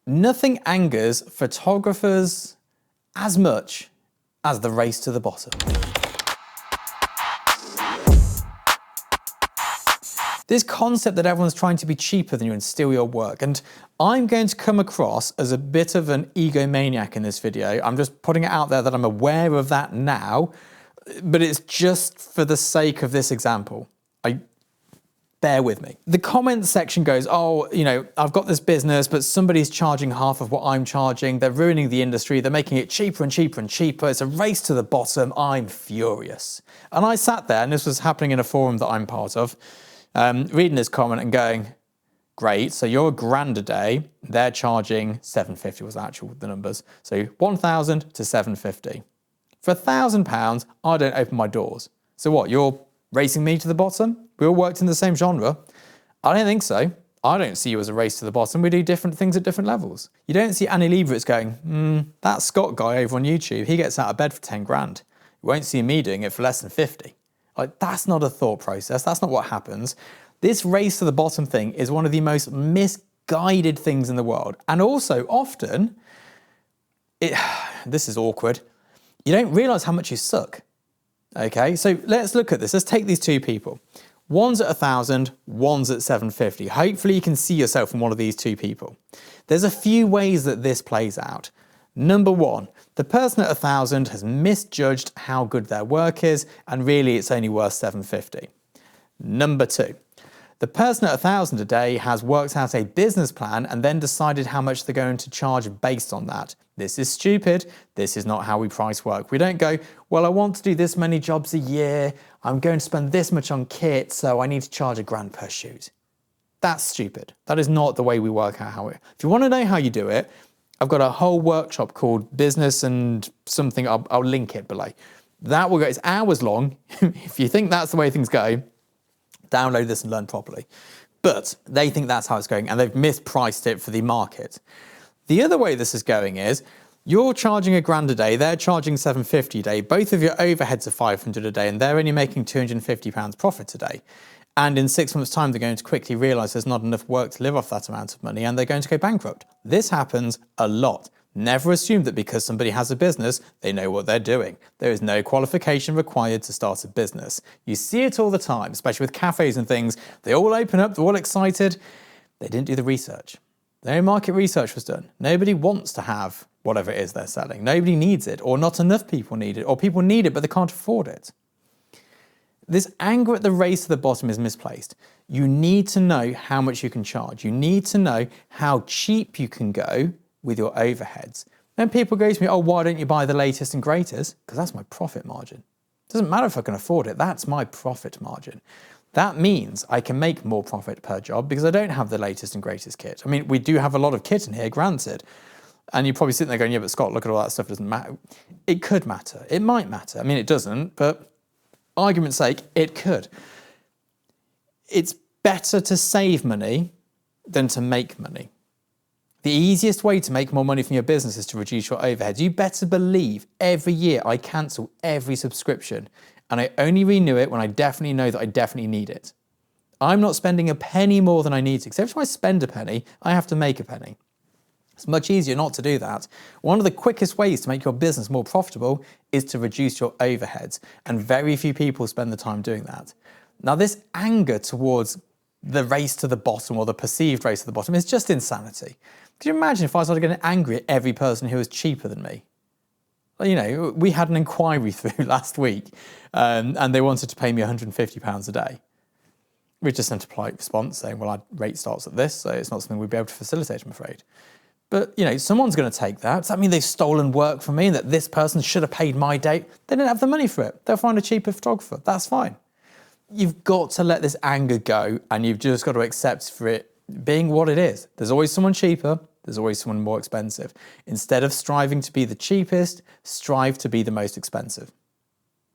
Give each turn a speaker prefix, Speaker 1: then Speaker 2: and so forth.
Speaker 1: Nothing angers photographers as much as the race to the bottom. This concept that everyone's trying to be cheaper than you and steal your work, and I'm going to come across as a bit of an egomaniac in this video. I'm just putting it out there that I'm aware of that now, but it's just for the sake of this example. Bear with me. The comments section goes, oh, you know, I've got this business, but somebody's charging half of what I'm charging. They're ruining the industry. They're making it cheaper and cheaper and cheaper. It's a race to the bottom. I'm furious. And I sat there, and this was happening in a forum that I'm part of, reading this comment and going, great, so you're $1,000 a day. They're charging $750 was actual the numbers. So 1,000 to 750. For £1,000, I don't open my doors. So what, you're racing me to the bottom? We all worked in the same genre. I don't think so. I don't see you as a race to the bottom. We do different things at different levels. You don't see Annie Leibovitz going, that Scott guy over on YouTube, he gets out of bed for 10 grand. You won't see me doing it for less than 50. Like, that's not a thought process. That's not what happens. This race to the bottom thing is one of the most misguided things in the world. And also often, this is awkward, you don't realize how much you suck. Okay, so let's look at this. Let's take these two people. One's at 1,000, one's at 750. Hopefully you can see yourself in one of these two people. There's a few ways that this plays out. Number one, the person at 1,000 has misjudged how good their work is, and really it's only worth 750. Number two, the person at 1,000 a day has worked out a business plan and then decided how much they're going to charge based on that. This is stupid. This is not how we price work. We don't go, well, I want to do this many jobs a year. I'm going to spend this much on kit, so I need to charge £1,000 per shoot. That's stupid. That is not the way we work out how it. If you want to know how you do it, I've got a whole workshop called Business and something. I'll link it below. That will go, it's hours long. If you think that's the way things go, download this and learn properly. But they think that's how it's going, and they've mispriced it for the market. The other way this is going is, you're charging £1,000 a day, they're charging $750 a day, both of your overheads are $500 a day, and they're only making £250 profit a day. And in 6 months' time, they're going to quickly realise there's not enough work to live off that amount of money, and they're going to go bankrupt. This happens a lot. Never assume that because somebody has a business, they know what they're doing. There is no qualification required to start a business. You see it all the time, especially with cafes and things. They all open up, they're all excited. They didn't do the research. No market research was done. Nobody wants to have whatever it is they're selling. Nobody needs it, or not enough people need it, or people need it but they can't afford it. This anger at the race to the bottom is misplaced. You need to know how much you can charge. You need to know how cheap you can go with your overheads. Then people go to me, oh, why don't you buy the latest and greatest? Because that's my profit margin. It doesn't matter if I can afford it, that's my profit margin. That means I can make more profit per job because I don't have the latest and greatest kit. I mean, we do have a lot of kit in here, granted. And you're probably sitting there going, yeah, but Scott, look at all that stuff, it doesn't matter. It could matter, it might matter. I mean, it doesn't, but argument's sake, it could. It's better to save money than to make money. The easiest way to make more money from your business is to reduce your overheads. You better believe every year I cancel every subscription and I only renew it when I definitely know that I definitely need it. I'm not spending a penny more than I need to, because every time I spend a penny, I have to make a penny. It's much easier not to do that. One of the quickest ways to make your business more profitable is to reduce your overheads, and very few people spend the time doing that. Now, this anger towards the race to the bottom, or the perceived race to the bottom, is just insanity. Could you imagine if I started getting angry at every person who was cheaper than me? You know, we had an inquiry through last week, and they wanted to pay me £150 a day. We just sent a polite response saying, well, our rate starts at this, so it's not something we'd be able to facilitate, I'm afraid. But, you know, someone's going to take that. Does that mean they've stolen work from me and that this person should have paid my date? They didn't have the money for it. They'll find a cheaper photographer. That's fine. You've got to let this anger go, and you've just got to accept for it being what it is. There's always someone cheaper. There's always someone more expensive. Instead of striving to be the cheapest, strive to be the most expensive.